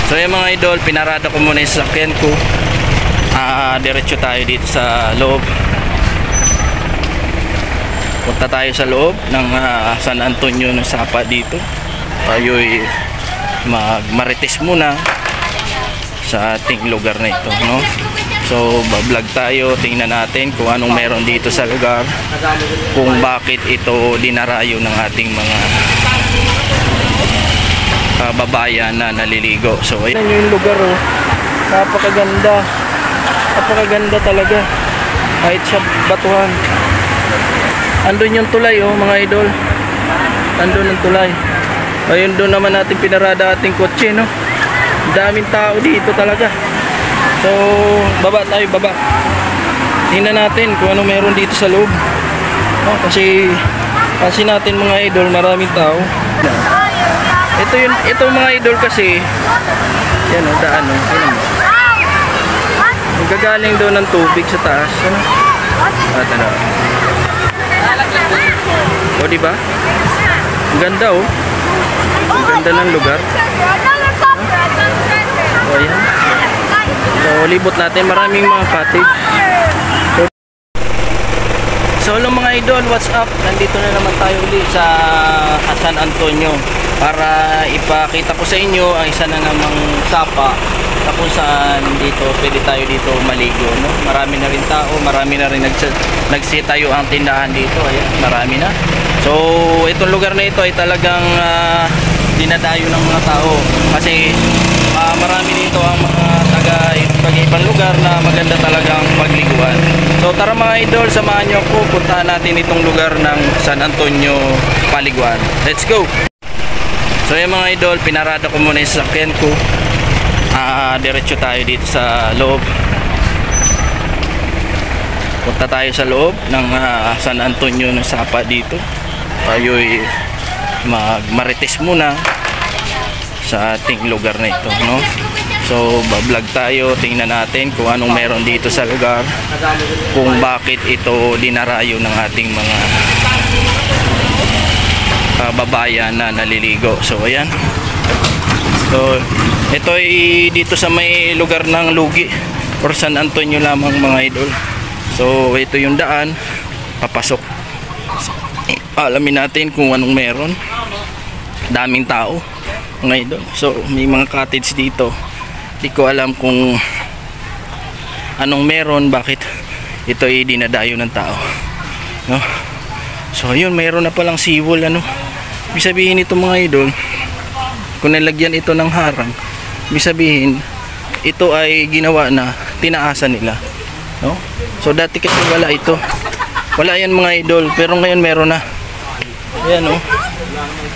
So yung mga idol, pinarada ko muna yung sasakyan ko. Diretso tayo dito sa loob. Punta tayo sa loob ng San Antonio ng Sapa dito. Tayo'y magmarites muna sa ating lugar na ito, no? So bablog tayo, tingnan natin kung anong meron dito sa lugar, kung bakit ito dinarayo ng ating mga babayan na naliligo. So ayan yung lugar, oh. Napakaganda. Napakaganda talaga. Kahit sa batuhan. Andun yung tulay, oh, mga idol. Andun ang tulay. Ayun, doon naman natin pinarada ating kotse, no? Daming tao dito talaga. So baba tayo, baba. Tingnan natin kung ano meron dito sa loob, oh, kasi natin mga idol, maraming tao. Ito mga idol kasi yan, oh, daan, oh. Ayun, gagaling doon ng tubig sa taas, ano? At ano, o diba? Ang ganda, oh. Ang ganda ng lugar. O ayan. So libot natin, maraming mga cottage. So hello mga idol, what's up? Nandito na naman tayo ulit sa San Antonio para ipakita ko sa inyo ang isa na namang Sapa na kung saan dito pwede tayo dito maligo, no? Marami na rin tao, marami na rin nagsitayo ang tindahan dito. Ayan, marami na. So itong lugar na ito ay talagang dinadayo ng mga tao kasi marami dito ang mga taga-ibang lugar na maganda talagang magliguan. So tara mga idol, samahan nyo ako, puntahan natin itong lugar ng San Antonio Paliguan. Let's go! So yung mga idol, pinarada ko muna yung sasakyan ko. Diretso tayo dito sa loob. Punta tayo sa loob ng San Antonio ng Sapa dito. Tayo'y magmarites muna sa ating lugar na ito, no? So bablog tayo, tingnan natin kung anong meron dito sa lugar, kung bakit ito dinarayo ng ating mga babayan na naliligo. So ayan. So ito ay dito sa may lugar ng Lugi or San Antonio lamang mga idol. So ito yung daan papasok. Alamin natin kung anong meron. Daming tao mga idol. So may mga cottage dito. Di ko alam kung anong meron, bakit ito ay dinadayo ng tao, no? So yun, mayroon na palang seawall, ano? Ibig sabihin ito mga idol, kung nalagyan ito ng harang, ibig sabihin ito ay ginawa na, tinaasan nila, no? So dati kasi wala ito, wala yan mga idol, pero ngayon meron na. Ayan, oh,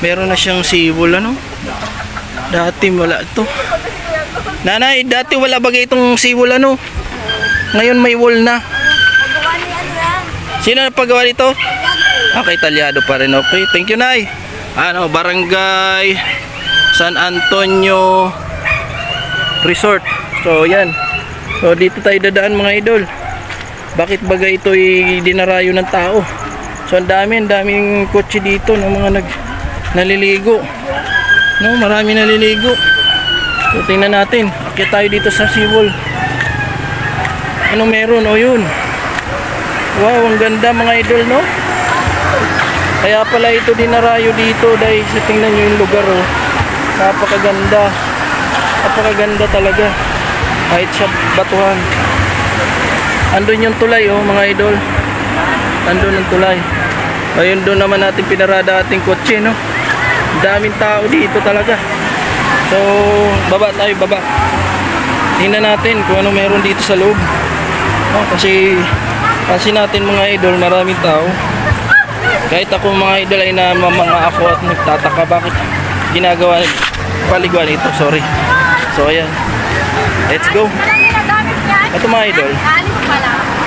meron na siyang seawall, ano? Dati wala ito. Nanay, dati wala bagay itong seawall, ano? Ngayon may wall na. Sino nagpagawa dito? Okay, talyado pa rin. Okay, thank you, Nay. Ano, Barangay San Antonio Resort. So yan. So dito tayo dadaan mga idol. Bakit bagay ito ay dinarayo ng tao? So ang daming kotse dito ng mga naliligo, no? Marami naliligo. So tingnan natin, akit tayo dito sa seawall. Ano meron? O yun, wow, ang ganda mga idol, no? Kaya pala ito dinarayo dito dahil sa tingnan nyo yung lugar, oh. Napakaganda. Napakaganda talaga. Kahit sa batuhan. Andun yung tulay, oh mga idol. Andun ang tulay. Ayun, doon naman natin pinarada ating kotse, no? Daming tao dito talaga. So baba tayo, baba. Tingnan natin kung ano meron dito sa loob, oh, kasi natin mga idol, maraming tao. Kahit ako mga idol ay mga ako at nagtataka bakit ginagawa paliguan ito, sorry. So ayan, let's go. Ito mga idol,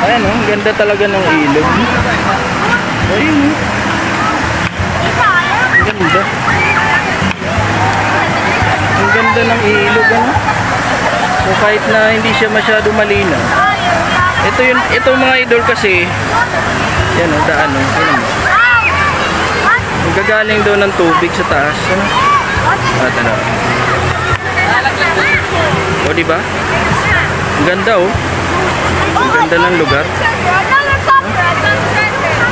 ayan, oh, ganda talaga ng ilog. Ayun, oh, ganda. Ang ganda ng ilog, ano? So kahit na hindi siya masyado malinaw, ito mga idol kasi yan, oh, daan, oh. Ayun, oh. Gagaling doon ng tubig sa taas, ano? At ano, di ba? Ang ganda oh. Ang ganda ng lugar.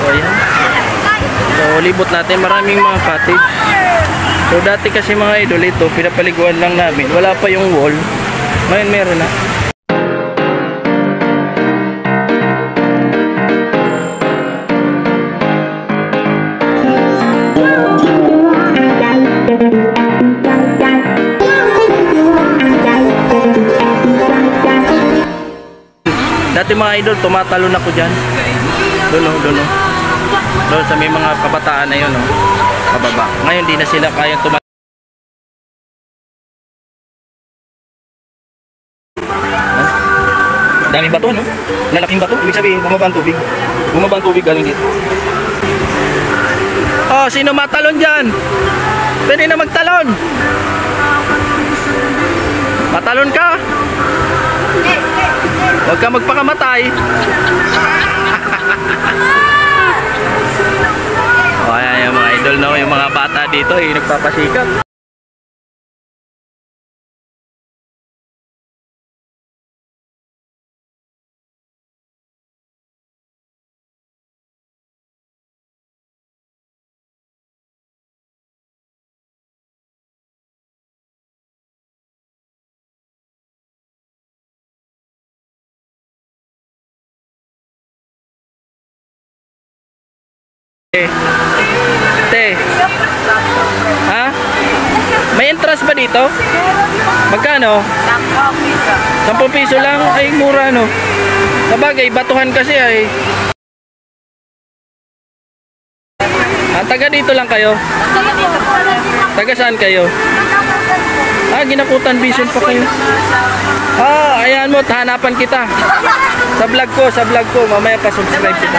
So, ayan. So, libot natin. Maraming mga cottage. So, dati kasi mga idol, ito, pinapaliguan lang namin. Wala pa yung wall. Ngayon, meron na. Dati mga idol, tumatalon ako dyan. Doon o, doon o. Doon sa may mga kabataan na yun o. Kababa. Ngayon di na sila kayang tumatalon. Daming bato no? Lalaking bato. Ibig sabihin, bumaba ang tubig. Bumaba ang tubig galing dito. Oh, sino matalon dyan? Pwede na magtalon. Matalon ka? Huwag ka magpakamatay. O, ayan yung mga idol, no? Yung mga bata dito, yung nagpapasikat. Te. Ha? May entrance ba dito? Magkano? 10 piso lang? Ay, mura no. Sabagay, batuhan kasi ay. Taga dito lang kayo? Taga saan kayo? Ginakutan Bison pa kayo. Ayan mo, hanapan kita. Sa vlog ko, mamaya pa subscribe kita.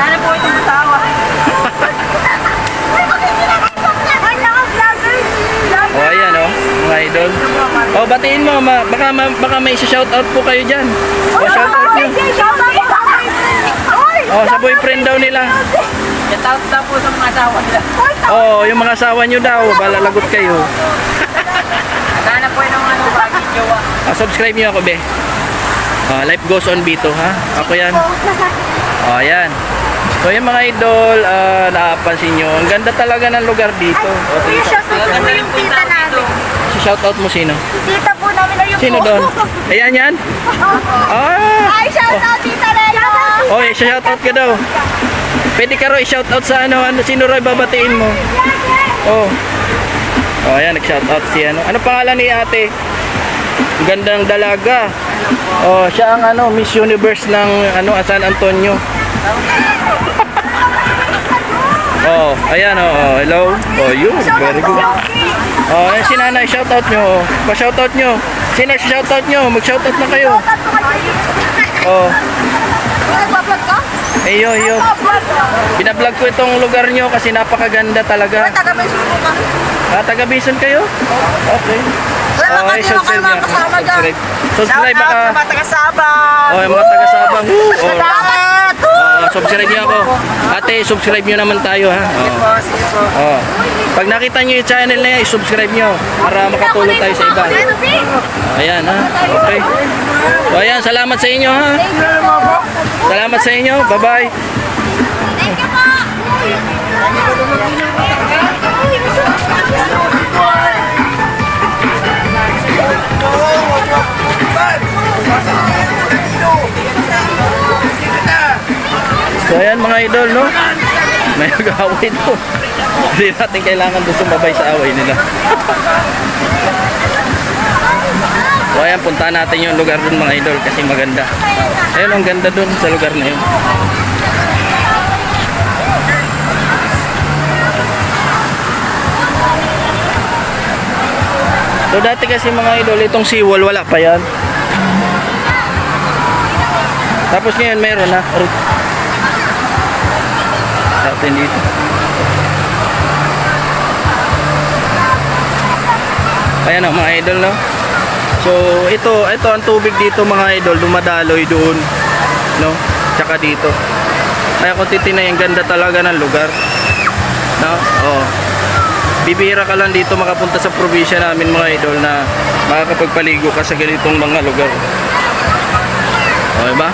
Ayan oh, mga idol. Batiin mo, baka may shoutout po kayo dyan. Shoutout nyo. Sa boyfriend daw nila. Shoutout daw po sa mga asawa nila. Yung mga asawa nyo daw, balalagot kayo. Sana po yung bagay jowa. Subscribe nyo ako, be. Life goes on Bito, ha? Ako yan. Ayan. So yung mga idol, napansin nyo, ang ganda talaga ng lugar dito. Shoutout mo yung tita namin. Shoutout mo sino? Tita po namin na yung Sino doon? Ayan yan? Ay, shoutout tita Reno. Shoutout ka daw. Pwede ka rin i-shoutout sa sino rin babatiin mo? Ayan, nag-shoutout si ano. Ano pangalan ni ate? Ang gandang dalaga. Siya ang Miss Universe ng San Antonio. Ayan hello. Yun, very good. Ayan si nanay, shoutout nyo. Pa-shoutout nyo. Sino shoutout nyo? Mag-shoutout na kayo. Nagbablog ka? Yo. Binablog ko itong lugar nyo kasi napakaganda talaga. Taga-Bison po kami. Taga Bison kayo? Okay. Salamat kayo kayo mga kasama dyan. Subscribe baka. Shoutout sa mga taga-Sabang. Yung mga taga-Sabang. Salamat! Subscribe niyo ako. Ate, subscribe niyo naman tayo ha. Sige po. Pag nakita niyo yung channel na yan, i-subscribe niyo para makatulong tayo sa iba. Ayan ha. Okay. Ayan, salamat sa inyo ha. Salamat sa inyo. Bye-bye. Thank you po! So ayan mga idol no. May nag-away to. Hindi natin kailangan doon sumabay sa away nila. So ayan, puntahan natin yung lugar doon mga idol kasi maganda. Ayun, ang ganda doon sa lugar na yun. So dati kasi mga idol, itong seawall wala pa yan. Tapos ngayon meron na. Natin dito. Ayan o mga idol no. So ito ang tubig dito mga idol, dumadaloy doon no, tsaka dito. Kaya kung titinay, ang ganda talaga ng lugar no. bibihira ka lang dito makapunta sa probinsya namin mga idol na makakapagpaligo ka sa ganitong mga lugar. Okay ba?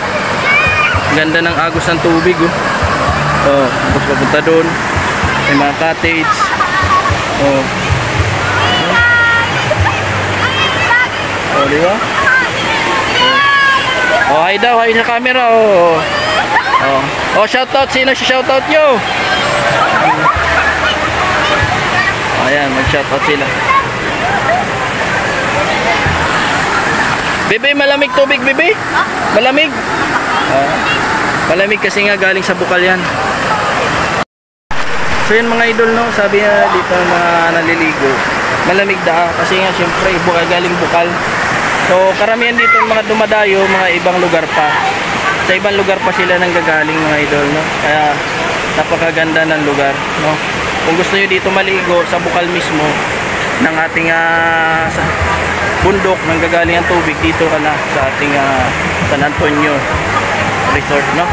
Ganda ng agos ng tubig oh. Oh, tapos papunta doon. May mga cottage. Oh. Oh, di ba? Oh, hi daw, hi sa camera oh. Oh. Oh, shoutout, sino si shoutout nyo? Ayan, mag-shoutout sila. Bebe, malamig tubig, bebe? Malamig? Malamig kasi nga galing sa bukal yan. So yun mga idol no, sabi nga dito mga naliligo, malamig daw kasi nga syempre bukal, galing bukal. So karamihan dito mga dumadayo, mga ibang lugar pa. Sa ibang lugar pa sila nang gagaling mga idol no. Kaya napakaganda ng lugar no. Kung gusto niyo dito maligo sa bukal mismo ng ating sa bundok nang gagaling ang tubig, dito ka na sa ating San Antonio Resort no.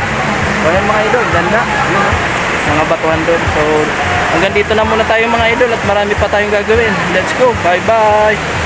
So yan mga idol, ganda. Yun, no? Mga batuhan doon. So hanggang dito na muna tayo mga idol at marami pa tayong gagawin. Let's go. Bye bye.